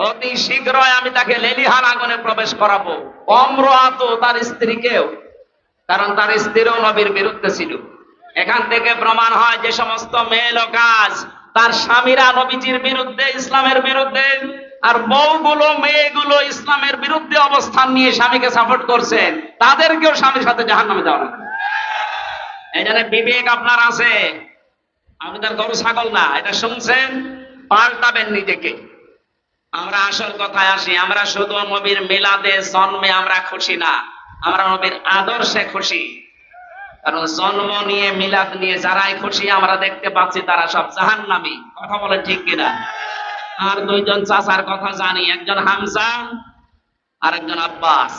অতি শীঘ্রই আমি তাকে লেলিহান আগুনে প্রবেশ করাবো। অমরাত, তার স্ত্রীকেও, কারণ তার স্ত্রীও নবীর বিরুদ্ধে ছিল। এখান থেকে প্রমাণ হয় যে সমস্ত মেয়ে কাজ তার স্বামীরা নবীজির বিরুদ্ধে, ইসলামের বিরুদ্ধে, আর বউগুলো মেয়েগুলো ইসলামের বিরুদ্ধে অবস্থান নিয়ে স্বামীকে সাপোর্ট করছেন, তাদেরকেও স্বামীর সাথে জাহান্নামে যাওয়া লাগবে। এই জন্য বিবেক আপনার আছে, আপনি তার গরু ছাগল না। এটা শুনছেন, পাল্টাবেন নিজেকে। আমরা আসল কথায় আসি, আমরা শুধু নবীর মিলাদে জন্মে আমরা খুশি না, আমরা নবীর আদর্শে খুশি। কারণ জন্ম নিয়ে মিলাদ নিয়ে যারাই খুশি আমরা দেখতে পাচ্ছি তারা সব জাহান্নামী। কথা বলেন ঠিক কিনা? আর 2 জন চাচার কথা জানি, একজন হামজা আর একজন আব্বাস।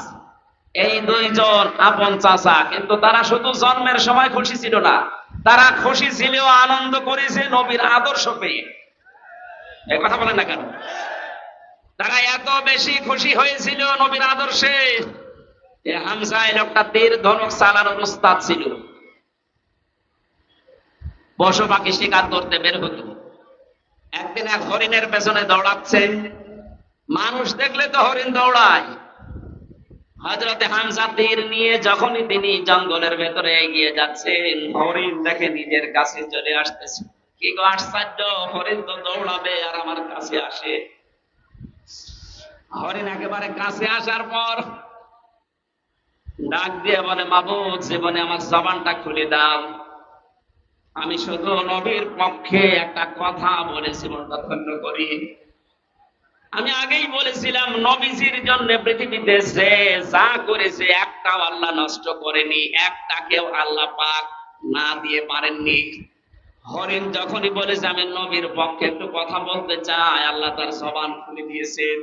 এই 2 জন আপন চাচা, কিন্তু তারা শুধু জন্মের সময় খুশি ছিল না, তারা খুশি ছিল, আনন্দ করেছে নবীর আদর্শ পেয়ে। এই কথা বলেন না কেন? তারা এত বেশি খুশি হয়েছিল নবীর আদর্শে। হামজা এই লোকটা তীর ধনুক চালানোর উস্তাদ ছিল। পশু পাখি শিকার করতে বের হতো। একদিন এক হরিণের পেছনে দৌড়াচ্ছে, মানুষ দেখলে তো হরিণ দৌড়ায়। হযরতে হামজা তীর নিয়ে যখনই তিনি জঙ্গলের ভেতরে এগিয়ে যাচ্ছেন, হরিণ দেখে নিজের কাছে চলে আসতেছে। কি গো আশ্চর্য, হরিণ তো দৌড়াবে আর আমার কাছে আসে। হরিণ একেবারে কাছে আসার পর ডাক দিয়ে বলে, মাবুদ, জীবনে আমার জবানটা খুলে দাও, আমি শুধু নবীর পক্ষে একটা কথা বলে জীবনটা ধন্য করি। আমি আগেই বলেছিলাম নবীজির জন্য পৃথিবীতে সে যা করেছে একটাও আল্লাহ নষ্ট করেনি, একটাকেও আল্লাহ পাক না দিয়ে পারেননি। হরিণ যখনই বলেছে আমি নবীর পক্ষে একটু কথা বলতে চাই, আল্লাহ তার জবান খুলে দিয়েছেন।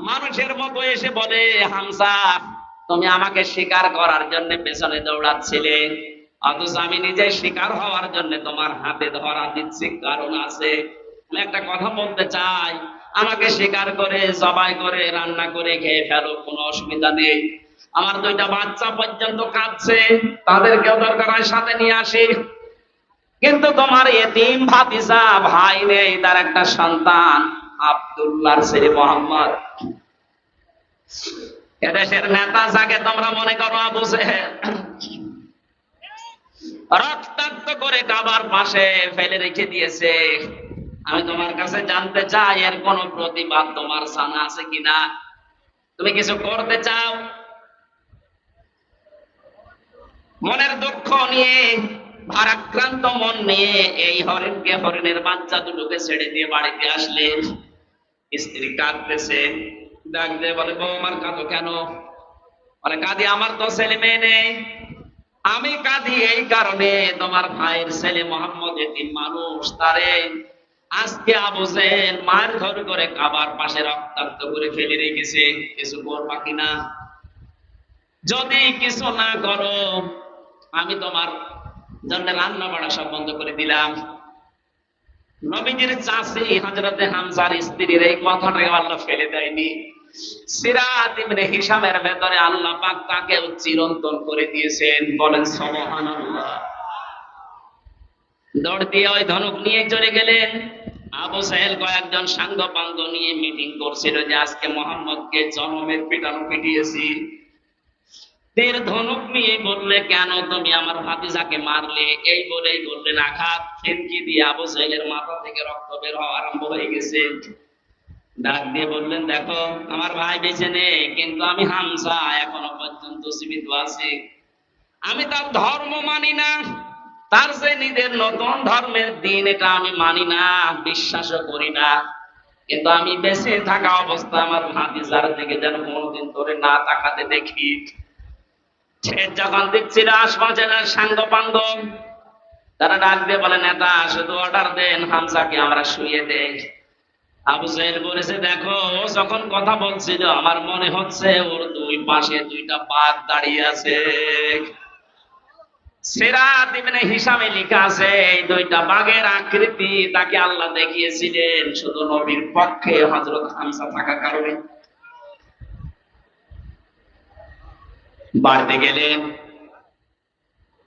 মানুষের মতো এসে বলে, হামজা তুমি আমাকে শিকার করার জন্য পেছনে দৌড়াচ্ছিলে, অথচ আমি নিজে শিকার হওয়ার জন্য তোমার হাতে ধরা দিচ্ছি, কারণ আছে। আমি একটা কথা বলতে চাই, আমাকে শিকার করে জবাই করে রান্না করে খেয়ে ফেলো, কোনো অসুবিধা নেই। আমার দুইটা বাচ্চা পর্যন্ত কাঁদছে, তাদেরকেও দরকার হয় সাথে নিয়ে আসি। কিন্তু তোমার এতিম ভাতিজা ভাই নেই, তার একটা সন্তান আব্দুল্লাহর ছেলে মোহাম্মদ, এদেশের নেতা যাকে তোমরা মনে করো আবু জেহেল, রক্তাক্ত করে কাবার পাশে ফেলে রেখে দিয়েছে। আমি তোমার কাছে জানতে চাই এর কোন প্রতিবাদ তোমার জানা আছে কিনা? তুমি কিছু করতে চাও? মনের দুঃখ নিয়ে, ভারাক্রান্ত মন নিয়ে এই হরিণকে, হরিণের বাচ্চা দুটোকে ছেড়ে দিয়ে বাড়িতে আসলেন। স্ত্রী কাঁদতেছে, ডাক দিয়ে বলে, বউ আমার কাঁদো কেন? বলে, কাঁদি আমার তো ছেলে মেয়ে নেই। আমি কাঁদি এই কারণে, তোমার ভাইয়ের ছেলে মোহাম্মদ এতিম মানুষ, তারে আজকে আবু জেহেল মারধর করে কাবার পাশে রক্তাক্ত করে ফেলে রেখেছে। কিছু করবা কিনা? যদি কিছু না করো আমি তোমার জন্য রান্না বাড়া সব বন্ধ করে দিলাম। নবীজির চাচী হযরতে হামজার স্ত্রীর এই কথাটাকে আল্লাহ ফেলে দেয়নি। সিরাত ইবনে হিশামের ভেতরে আল্লাহ পাক তাকে চিরন্তন করে দিয়েছেন। বলেন সুবহানাল্লাহ। দৌড় দিয়ে ওই ধনুক নিয়ে চলে গেলেন। আবু জেহেল কয়েকজন সাঙ্গ পাঙ্গ নিয়ে মিটিং করছিল যে আজকে মোহাম্মদকে জনমের পিটানো পিটিয়েছি। তীর ধনুক নিয়ে বললে, কেন তুমি আমার ভাতিজাকে মারলে? এই বলেই বললেন আঘাত। ফিনকি দিয়ে আবু জেহেলের মাথা থেকে রক্ত বের হওয়া আরম্ভ হয়ে গেছে। ডাক দিয়ে বললেন, দেখো আমার ভাই বেঁচে নেই, কিন্তু আমি হামজা এখনো পর্যন্ত জীবিত আছি। আমি তার ধর্ম মানি না, তার যে নিজের নতুন ধর্মের দিন এটা আমি মানি না, বিশ্বাসও করি না। কিন্তু আমি বেঁচে থাকা অবস্থা আমার ভাতিজার দিকে যেন কোনোদিন ধরে না তাকাতে দেখি। সে যখন দেখছিল আশপাশের সাঙ্গ পাঙ্গ, তারা ডাক দিয়ে বলে, নেতা শুধু অর্ডার দেন হামজাকে আমরা শুইয়ে দেই। আবু জেহেল বলেছে, দেখো ও যখন কথা বলছিল আমার মনে হচ্ছে ওর দুই পাশে দুইটা বাঘ দাঁড়িয়ে আছে। সিরাত ইবনে হিশামে লেখা আছে এই দুইটা বাঘের আকৃতি তাকে আল্লাহ দেখিয়েছিলেন শুধু নবীর পক্ষে হযরত হামজা থাকার কারণে। বাড়িতে গেলেন,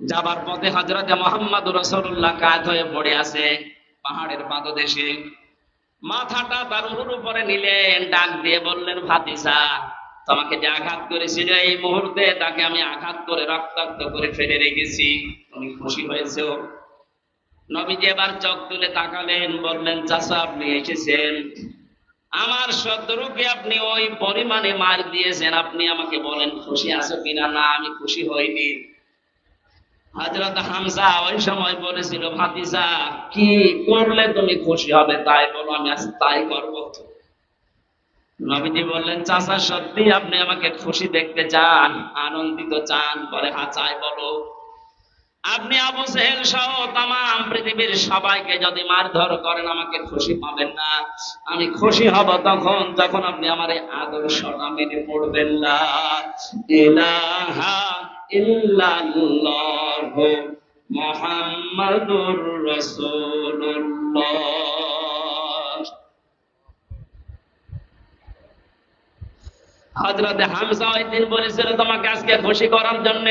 যাবার পথে হযরতে মুহাম্মদুর রাসূলুল্লাহ কাঁধ হয়ে পড়ে আছে পাহাড়ের পাদদেশে। মাথাটা তার উপরে নিলেন, ডাক দিয়ে বললেন, ভাতিজা তোমাকে যে আঘাত করেছিল এই মুহূর্তে তাকে আমি আঘাত করে রক্তাক্ত করে ফেলে রেখেছি, তুমি খুশি হয়েছো? নবীজি এবার চোখ তুলে তাকালেন, বললেন, চাচা আপনি এসেছেন, আমার শত্রুকে আপনি ওই পরিমাণে মার দিয়েছেন, আপনি আমাকে বলেন খুশি আছো কিনা? না, আমি খুশি হইনি। হযরত হামজা ওই সময় বলেছিল, ভাতিজা কি করলে তুমি খুশি হবে তাই বলো, আমি আজ তাই করব। নবীজি বললেন, চাচা সত্যি আপনি আমাকে খুশি দেখতে চান, আনন্দিত চান? বলে, হ্যাঁ চাই, বলো। আপনি আবু জেহেল সহ তামাম পৃথিবীর সবাইকে যদি মারধর করেন আমাকে খুশি পাবেন না। আমি খুশি হব তখন যখন আপনি আমার এই আদর্শটা মেনে পড়বেন। লা ইলাহা ইল্লাল্লাহু মুহাম্মাদুর রাসূলুল্লাহ। হযরত হামজা ওই দিন বলেছিল, তোমাকে আজকে খুশি করার জন্য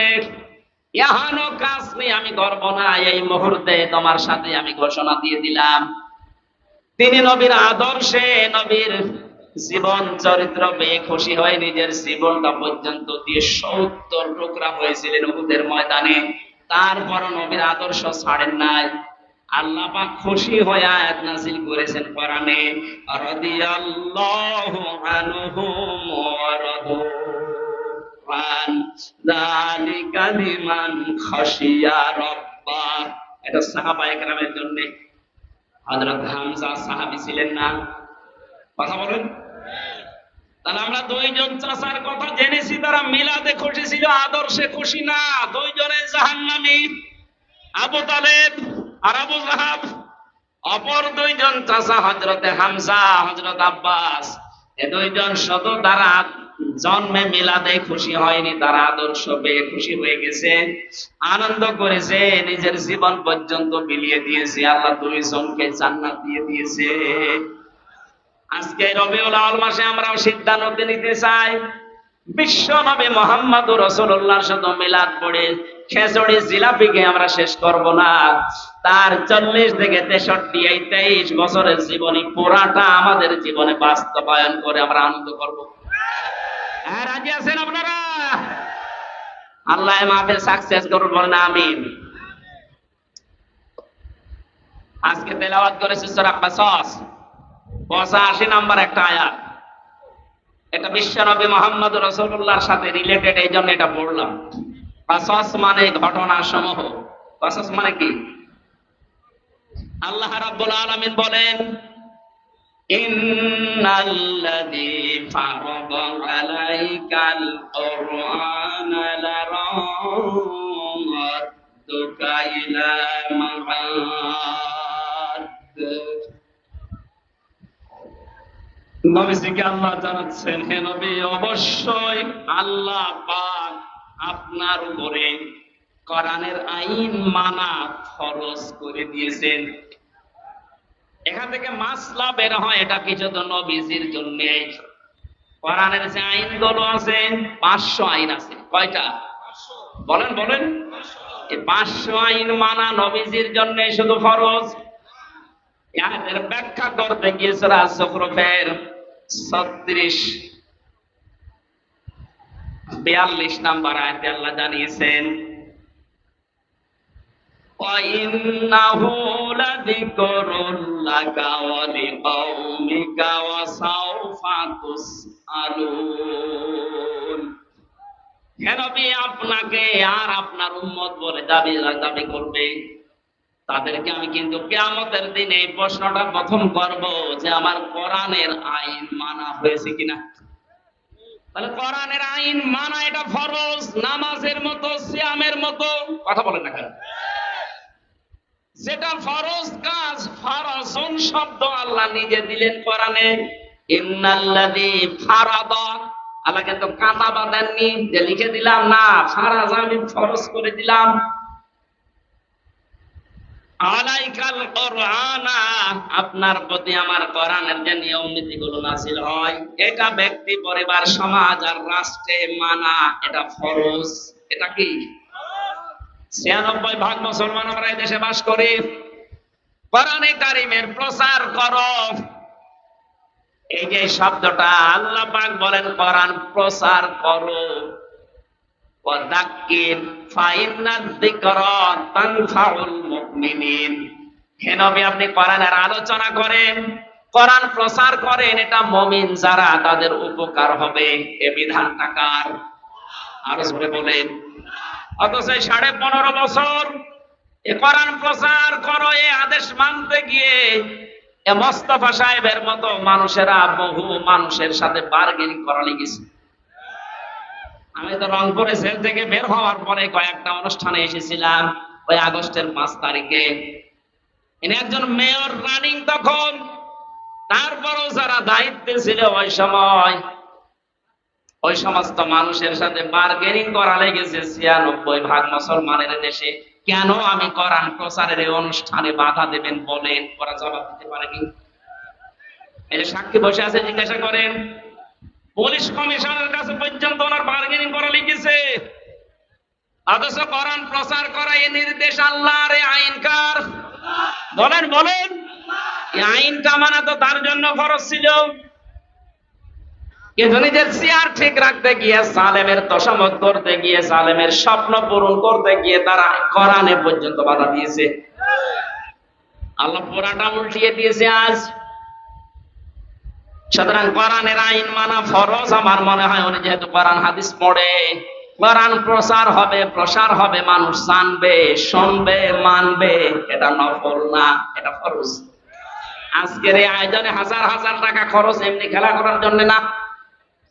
এহানো কাজ নেই, আমি করব না। এই মুহূর্তে তোমার সাথে আমি ঘোষণা দিয়ে দিলাম। তিনি নবীর আদর্শে, নবীর জীবন চরিত্র পেয়ে খুশি হয়ে নিজের জীবনটা পর্যন্ত দিয়ে ৭০ টুকরা হয়েছিলেন উহুদের ময়দানে। তারপর নবীর আদর্শ ছাড়েন নাই। আল্লাহ পাক খুশি হয়ে আয়াত নাযিল করেছেন কোরআনে, রাদিয়াল্লাহু আনহুম ওয়া রাদু আন যালিকা লিমান খাশিয়া রাব্বাহ। এটা সাহাবায়ে কেরামের জন্য। হযরত হামজা সাহাবী ছিলেন না? কথা বলেন। তাহলে আমরা দুইজন চাচার কথা জেনেছি, তারা মিলাদে খুশি ছিল, আদর্শে খুশি না। দুইজনে জাহান্নামী, আবু তালেব আর আবু লাহাব। অপর দুইজন চাচা হযরতে হামজা, হযরত আব্বাস, এ দুইজন শুধু তারা জন্মে মিলাদে খুশি হয়নি, তারা আদর্শ পেয়ে খুশি হয়ে গেছে, আনন্দ করেছে, নিজের জীবন পর্যন্ত বিলিয়ে দিয়েছে। আল্লাহ দুইজনকে জান্নাত দিয়ে দিয়েছে। আজকে রবিউল আউয়াল মাসে আমরাও সিদ্ধান্ত নিতে চাই, বিশ্ব নবী মুহাম্মদুর রাসূলুল্লাহর সাথে মিলাদ পড়ে খেজুরি জিলাপিকে আমরা শেষ করব না। তার 40 থেকে 63 এই 23 বছরের জীবনী পুরাটা আমাদের জীবনে বাস্তবায়ন করে আমরা আনন্দ করব। হ্যাঁ, রাজি আছেন আপনারা? আল্লাহ মাহফিল সাকসেস করুন, বলেন আমিন। আজকে তেলাওয়াত করেছে সূরা কাসাস 85 নম্বর একটা আয়াত। এটা বিশ্বনবী মুহাম্মদুর রাসূলুল্লাহর সাথে রিলেটেড, এই জন্য এটা পড়লাম। কাসাস মানে ঘটনা সমূহ। কাসাস মানে কি? আল্লাহ রাব্বুল আলামিন বলেন, ইন্নাল্লাযী ফারাদা আলাইকাল কুরআনা লারাদ্দুকা ইলা মাআদ। নবীজিকে আল্লাহ জানাচ্ছেন, হে নবী, অবশ্যই আল্লাহ পাক আপনার উপরে কোরআনের আইন মানা ফরজ করে দিয়েছেন। এখান থেকে মাসলা বের হয়, এটা কিছু তো নবীজির জন্য। কোরআনের যে আইনগুলো আছে 500 আইন আছে। কয়টা? বলেন বলেন। এই 500 আইন মানা নবীজির জন্য শুধু ফরজ। এর ব্যাখ্যা করতে গিয়ে সূরা যুখরুফের 42 নম্বর আয়াতে আল্লাহ জানিয়েছেন, وَإِنَّهُ لَذِكْرٌ لَكَ وَلِقَوْمِكَ وَسَوْفَ تُسْأَلُونَ। হে নবী, আপনাকে আর আপনার উম্মত বলে দাবি করবে, তাদেরকে আমি কিন্তু কিয়ামতের দিনে এই প্রশ্নটা প্রথম করব যে আমার কোরআনের আইন মানা হয়েছে কিনা। তাহলে কোরআনের আইন মানা এটা ফরজ, নামাজের মতো, সিয়ামের মতো। কথা বলেন না কেন? যেটা ফরজ কাজ, ফারাজুন শব্দ আল্লাহ নিজে দিলেন কোরআনে। ইন্নাল্লাযী ফারাদা, আল্লাহ কিন্তু কাঁটা বাঁধেননি যে লিখে দিলাম, না, ফারাজ আমি ফরজ করে দিলাম। আলাইকাল কুরআনা, আপনার প্রতি আমার কোরআনের যে নিয়ম নীতিগুলো নাযিল হয়, এটা ব্যক্তি, পরিবার, সমাজ আর রাষ্ট্রে মানা এটা ফরজ। এটা কি? 96% মুসলমান আমরা এই দেশে বাস করি। কোরআনে কারিমের প্রচার করো, এই যে শব্দটা আল্লাহ পাক বলেন কোরআন প্রচার করো। ওয়াযাক্কির ফাইন্নায যিকরা তানফাউল মুমিনিন। হে নবী, আপনি কোরআনের আলোচনা করেন, কোরআন প্রচার করেন, এটা মুমিন যারা তাদের উপকার হবে। এ বিধানটা কার? আরো জোরে বলেন। অথচ 15.5 বছর এ কোরআন প্রচার করো, এ আদেশ মানতে গিয়ে এ মোস্তফা সাহেবের মতো মানুষেরা বহু মানুষের সাথে বার্গেনিং করা লেগেছে। আমি তো রংপুরে জেল থেকে বের হওয়ার পরে কয়েকটা অনুষ্ঠানে এসেছিলাম, ওই আগস্টের 5 তারিখে। ইনি একজন মেয়র রানিং তখন, তারপরও যারা দায়িত্বে ছিল ওই সময়, ওই সমস্ত মানুষের সাথে বার্গেনিং করা লেগেছে 96% মুসলমানের দেশে। কেন আমি কোরআন প্রচারের এই অনুষ্ঠানে বাধা দেবেন বলেন? ওরা জবাব দিতে পারেনি। এই যে সাক্ষী বসে আছে, জিজ্ঞাসা করেন, পুলিশ কমিশনের কাছে পর্যন্ত ওনার বার্গেনিং করা লেগেছে। অথচ কোরআন প্রচার করা এই নির্দেশ আল্লাহর, এই আইন কার? বলেন বলেন। এই আইনটা মানা তো তার জন্য ফরজ ছিল, কিন্তু নিজের চেয়ার ঠিক রাখতে গিয়ে, সালেমের তোষামত করতে গিয়ে, সালেমের স্বপ্ন পূরণ করতে গিয়ে তারা কোরআনে পর্যন্ত বাধা দিয়েছে। আল্লাহ পুরাটা উল্টিয়ে দিয়েছে আজ। সুতরাং কোরআনের আইন মানা ফরজ। আমার মনে হয় উনি যেহেতু কোরআন হাদিস পড়ে, কোরআন প্রচার হবে, প্রসার হবে, মানুষ জানবে, শুনবে, মানবে, এটা নফল না, এটা ফরজ। আজকের এই আয়োজনে হাজার হাজার টাকা খরচ এমনি খেলা করার জন্য না।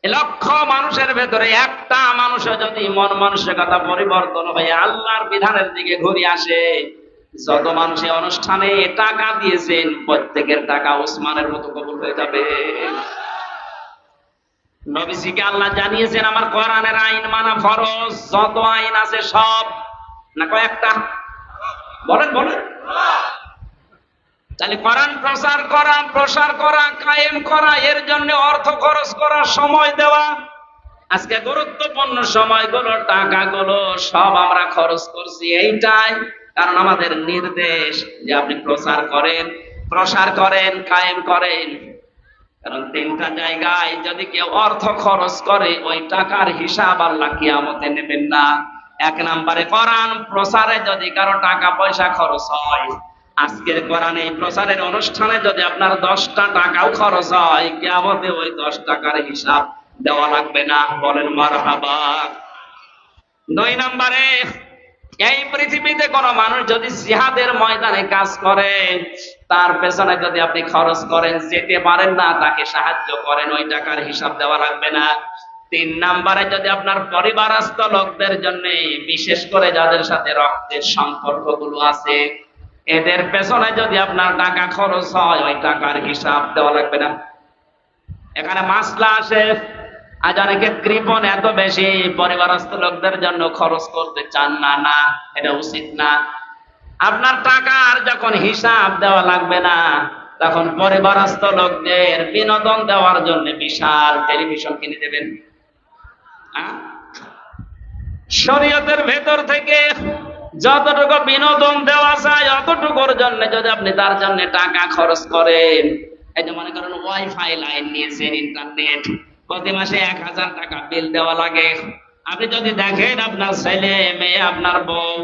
লক্ষ মানুষের ভেতরে একটা মানুষও যদি মন মানসিকতা পরিবর্তন হয়ে আল্লাহর বিধানের দিকে ঘুরে আসে, যত মানুষ এই অনুষ্ঠানে টাকা দিয়েছেন প্রত্যেকের টাকা ওসমানের মতো কবুল হয়ে যাবে। নবীজিকে আল্লাহ জানিয়েছেন আমার কোরআনের আইন মানা ফরজ, যত আইন আছে সব, না কয়েকটা? বলেন বলেন। তাহলে কোরআন প্রসার করা কায়েম করা, এর জন্য অর্থ খরচ করা, সময় দেওয়া। আজকে গুরুত্বপূর্ণ সময়গুলো টাকাগুলো সব আমরা খরচ করছি এইটাই, কারণ আমাদের নির্দেশ যে আপনি প্রসার করেন কায়েম করেন। কারণ তিনটা জায়গায় যদি কেউ অর্থ খরচ করে ওই টাকার হিসাব আল্লাহ কিয়ামতে নেবেন না। এক নম্বরে কোরআন প্রসারে যদি কারো টাকা পয়সা খরচ হয়, আজকের কোরআন এই প্রচারের অনুষ্ঠানে যদি আপনার 10টা টাকাও খরচ হয়, কিয়ামতে ওই 10 টাকার হিসাব দেওয়া লাগবে না। বলেন মারহাবা। 2 নম্বরে, এই পৃথিবীতে কোনো মানুষ যদি জিহাদের ময়দানে কাজ করে, তার পেছনে যদি আপনি খরচ করেন, যেতে পারেন না, তাকে সাহায্য করেন, ওই টাকার হিসাব দেওয়া লাগবে না। 3 নম্বরে, যদি আপনার পরিবারস্থ লোকদের জন্য, বিশেষ করে যাদের সাথে রক্তের সম্পর্কগুলো আছে, এদের পেছনে যদি আপনার টাকা খরচ হয়, ওই টাকার হিসাব দেওয়া লাগবে না। এখানে মাসলা আসে, আজ অনেকে কৃপণ এত বেশি পরিবারস্থ লোকদের জন্য খরচ করতে চান না। না, এটা উচিত না। আপনার টাকার যখন হিসাব দেওয়া লাগবে না, তখন পরিবারস্থ লোকদের বিনোদন দেওয়ার জন্য বিশাল টেলিভিশন কিনে দেবেন। শরীয়তের ভেতর থেকে যতটুকু বিনোদন দেওয়া যায় অতটুকুর জন্য যদি আপনি তার জন্য টাকা খরচ করেন, এই যে মনে করেন ওয়াইফাই লাইন নিয়েছেন, ইন্টারনেট, প্রতি মাসে 1000 টাকা বিল দেওয়া লাগে। আপনি যদি দেখেন আপনার ছেলে মেয়ে, আপনার বউ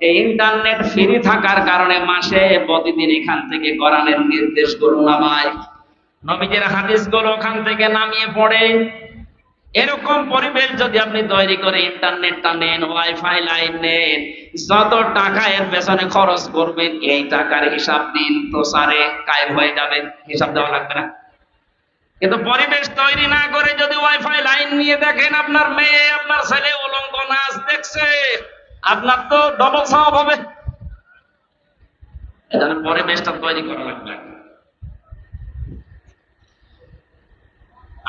এই ইন্টারনেট ফ্রি থাকার কারণে মাসে প্রতিদিন এখান থেকে কোরআনের নির্দেশগুলো নামায়, নবীজির হাদিসগুলো ওখান থেকে নামিয়ে পড়ে, এরকম পরিবেশ যদি আপনি তৈরি করে ইন্টারনেটটা নেন, ওয়াইফাই লাইন নেন, যত টাকা এর পেছনে খরচ করবেন এই টাকার হিসাব দিন প্রসারে কায়েম হয়ে যাবে, হিসাব দেওয়া লাগবে না। কিন্তু পরিবেশ তৈরি না করে যদি ওয়াইফাই লাইন নিয়ে দেখেন আপনার মেয়ে আপনার ছেলে উলঙ্গ নাচ দেখছে, আপনার তো ডবল সওয়াব হবে। এজন্য পরিবেশটা তৈরি করা লাগবে।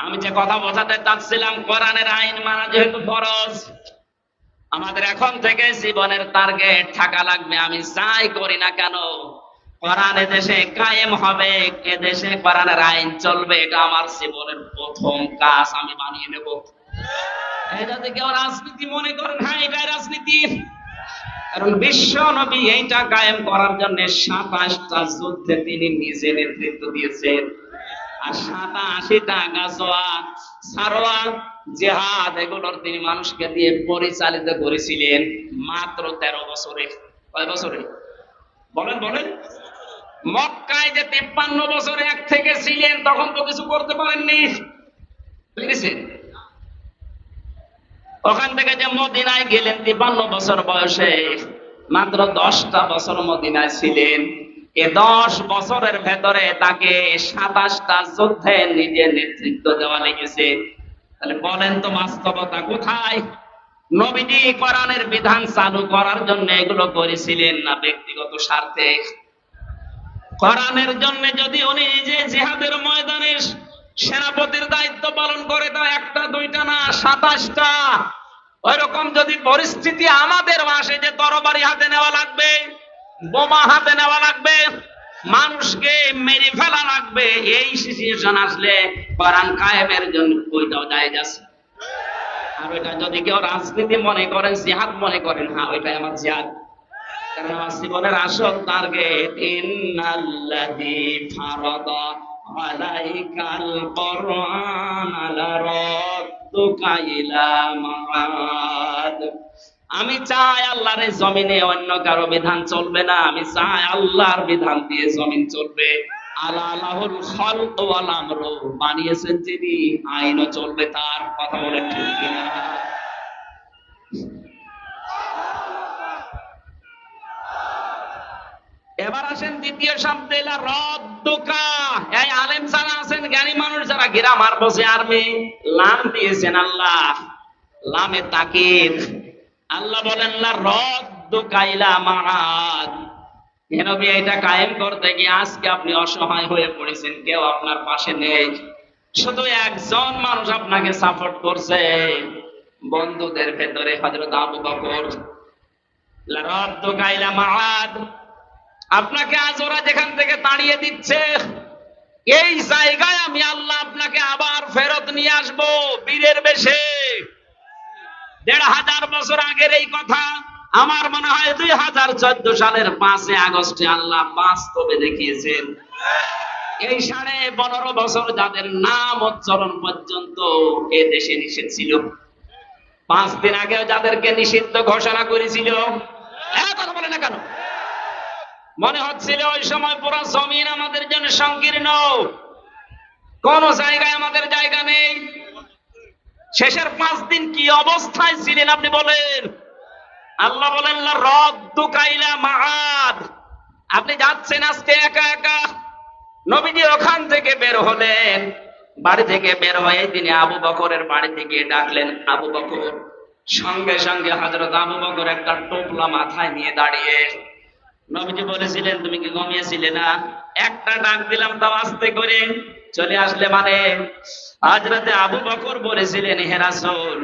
আমি যে কথা বোঝাতে চাচ্ছিলাম, কোরআনের আইন মানা যেহেতু ফরজ, আমাদের এখন থেকে জীবনের টার্গেট থাকা লাগবে, আমি যাই করি না কেন কোরআন দেশে কায়েম হবে, এ দেশে কোরআনের আইন চলবে, এটা আমার জীবনের প্রথম কাজ আমি বানিয়ে নেব। এই যদি কেউ রাজনীতি মনে করেন, হ্যাঁ এটাই রাজনীতি, কারণ বিশ্ব নবী এইটা কায়েম করার জন্য 27টা যুদ্ধে তিনি নিজে নেতৃত্ব দিয়েছেন, আর 87টা গাজওয়া সারওয়া জিহাদ এগুলোর তিনি মানুষকে দিয়ে পরিচালিত করেছিলেন মাত্র 13 বছরে। কয় বছরে? বলেন বলেন। মক্কায় যে 53 বছরে এক থেকে ছিলেন, তখন তো কিছু করতে পারেননি, বুঝেছেন? ওখান থেকে যে মদিনায় গেলেন 53 বছর বয়সে, মাত্র 10টা বছর মদিনায় ছিলেন। এ 10 বছরের ভেতরে তাকে 27টা যুদ্ধে নিজে নেতৃত্ব দেওয়া লেগেছে। তাহলে বলেন তো বাস্তবতা কোথায়? নবীজি কোরআনের বিধান চালু করার জন্য এগুলো করেছিলেন না ব্যক্তিগত স্বার্থে? কোরআনের জন্য যদি উনি নিজে জিহাদের ময়দানে সেনাপতির দায়িত্ব পালন করে, তা একটা দুইটা না 27টা। ওইরকম যদি পরিস্থিতি আমাদের আসে যে তরবারি হাতে নেওয়া লাগবে, বোমা হাতে নেওয়া লাগবে, মানুষকে মেরে ফেলা লাগবে, এই সিচুয়েশন আসলে কোরআন কায়েমের জন্য ওইটাও জায়েজ আছে। আর ওইটা যদি কেউ রাজনীতি মনে করেন, জিহাদ মনে করেন, হ্যাঁ ওইটাই আমার জিহাদ, কারণ আমার জীবনের আসল টার্গেট ইন্নাল্লাযী ফারাদা আলাইকাল কুরআন লারাদ্দুকা ইলা মাআদ। আমি চাই আল্লাহর জমিনে অন্য কারো বিধান চলবে না, আমি চাই আল্লাহর বিধান দিয়ে জমিন চলবে। আলাহুল খালক ওয়াল আমরু, বানিয়েছেন যিনি, আইনও চলবে তার। কথা বলেন ঠিক কিনা? এবার আসেন দ্বিতীয় শব্দে, রদ্দুকা। এই আলেম যারা আছেন, জ্ঞানী মানুষ যারা, গ্রামার বসে আর্মি, লাম দিয়েছেন আল্লাহ, লামে তাকিদ। আল্লাহ বলেন লা রদ্দুকা ইলা মাআদ। হে নবী, এটা কায়েম করতে গিয়ে আজকে আপনি অসহায় হয়ে পড়েছেন, কেউ আপনার পাশে নেই, শুধু একজন মানুষ আপনাকে সাপোর্ট করছে, বন্ধুদের ভেতরে হযরত আবু বকর। লা রদ্দুকা ইলা মাআদ, আপনাকে আজ ওরা যেখান থেকে তাড়িয়ে দিচ্ছে, এই জায়গায় আমি আল্লাহ আপনাকে আবার ফেরত নিয়ে আসবো বীরের বেশে। ১৫০০ বছর আগের এই কথা, আমার মনে হয় ২০১৪ সালের ৫ আগস্টে আল্লাহ বাস্তবে দেখিয়েছেন। এই ১৫.৫ বছর যাদের নাম উচ্চারণ পর্যন্ত এ দেশে নিষেধ ছিল, ৫ দিন আগেও যাদেরকে নিষিদ্ধ ঘোষণা করেছিল, কথা বলে না কেন? মনে হচ্ছিল ওই সময় পুরো জমিন আমাদের জন্য সংকীর্ণ, কোন জায়গায় আমাদের জায়গা নেই। শেষের ৫ দিন কি অবস্থায় ছিলেন আপনি বলেন? আল্লাহ বলেন লা রদ্দুকা ইলা মাআদ। আপনি যাচ্ছেন আজকে একা একা, নবীজি ওখান থেকে বের হলেন, বাড়ি থেকে বের হয়ে তিনি আবু বকরের বাড়ি থেকে ডাকলেন, আবু বকর। সঙ্গে সঙ্গে হযরত আবু বকর একটা টোপলা মাথায় নিয়ে দাঁড়িয়ে। নবীজি বলেছিলেন তুমি কি ঘুমিয়েছিলে না? একটা ডাক দিলাম তাও আস্তে করে চলে আসলে মানে। হযরত আবু বকর বলেছিলেন, হে রাসূল,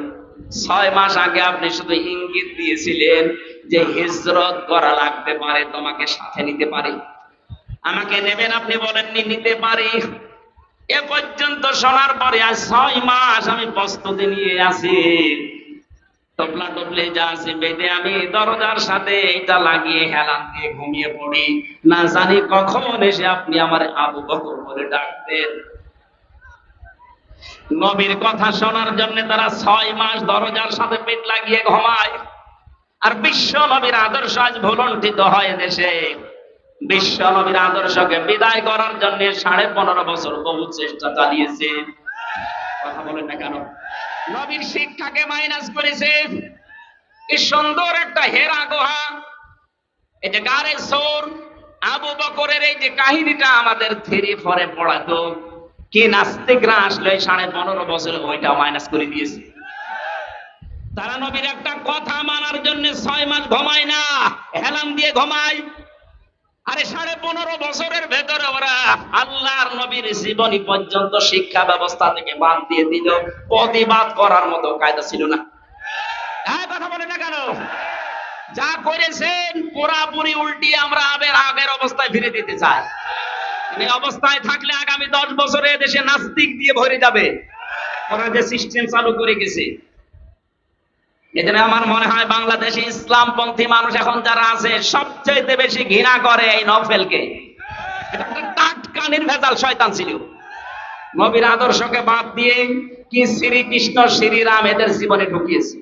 ৬ মাস আগে আপনি শুধু ইঙ্গিত দিয়েছিলেন যে হিজরত করা লাগতে পারে, তোমাকে সাথে নিতে পারি, আমাকে নেবেন, আপনি বলেননি নিতে পারি। এ পর্যন্ত শোনার পরে আজ ৬ মাস আমি প্রস্তুতি নিয়ে আছি, টপলা টপলে যা আছে বেঁধে আমি দরজার সাথে এটা লাগিয়ে হেলান দিয়ে ঘুমিয়ে পড়ি, না জানি কখন এসে আপনি আমার আবু বকর বলে ডাকতেন। নবীর কথা শোনার জন্য তারা ৬ মাস দরজার সাথে পেট লাগিয়ে ঘুমায়। আর বিশ্ব নবীর আদর্শ আজ ভুলণ্ঠিত হয় দেশে। বিশ্ব নবীর আদর্শকে বিদায় করার জন্য ১৫.৫ বছর বহু চেষ্টা চালিয়েছে, কথা বলেন না কেন? নবীর শিক্ষাকে মাইনাস করেছে। কি সুন্দর একটা হেরা গুহা, এই যে গারে সোর, আবু বকরের এই যে কাহিনীটা আমাদের 3-4 পড়াতো, কি নাস্তিকরা আসলে 15.৫ বছরে ওইটা মাইনাস করে দিয়েছে। তারা নবীর একটা কথা মানার জন্য ৬ মাস ঘুমায় না, হেলান দিয়ে ঘুমায়। আরে 15.৫ বছরের ভেতরে ওরা আল্লাহর নবীর জীবনী পর্যন্ত শিক্ষা ব্যবস্থা থেকে বাদ দিয়ে দিল, প্রতিবাদ করার মতো কায়দা ছিল না। কথা বলে না কেন? যা করেছেন পুরাপুরি উল্টিয়ে আমরা আগের অবস্থায় ফিরে দিতে চাই। এই অবস্থায় থাকলে আগামী 10 বছরে দেশে নাস্তিক দিয়ে ভরে যাবে, ওরা যে সিস্টেম চালু করে গেছে। এজন্য আমার মনে হয় বাংলাদেশে ইসলামপন্থী মানুষ এখন যারা আছে সবচেয়ে বেশি ঘৃণা করে এই নওফেলকে। এটা একটা টাটকা নির্ভেজাল শয়তান ছিল। নবীর আদর্শকে বাদ দিয়ে কি শ্রীকৃষ্ণ শ্রীরাম এদের জীবনে ঢুকিয়েছে।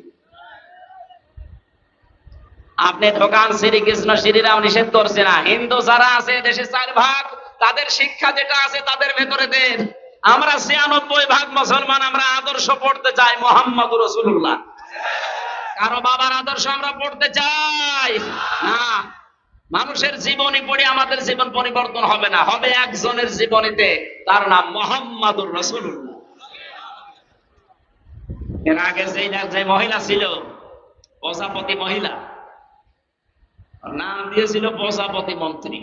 আপনি ঢোকান, শ্রীকৃষ্ণ শ্রীরাম নিষেধ করছে না। হিন্দু যারা আছে দেশে 4 ভাগ, তাদের শিক্ষা যেটা আছে তাদের ভেতরে দেন। আমরা 96 ভাগ মুসলমান, আমরা আদর্শ পড়তে চাই মুহাম্মদুর রাসূলুল্লাহ। কারো বাবার আদর্শ আমরা পড়তে চাই না। মানুষের জীবনী পড়ে আমাদের জীবন পরিবর্তন হবে না, হবে একজনের জীবনীতে, তার নাম মুহাম্মদুর রাসূলুল্লাহ। এর আগে যে মহিলা ছিল প্রজাপতি মহিলা, নাম দিয়েছিল প্রজাপতি মন্ত্রী।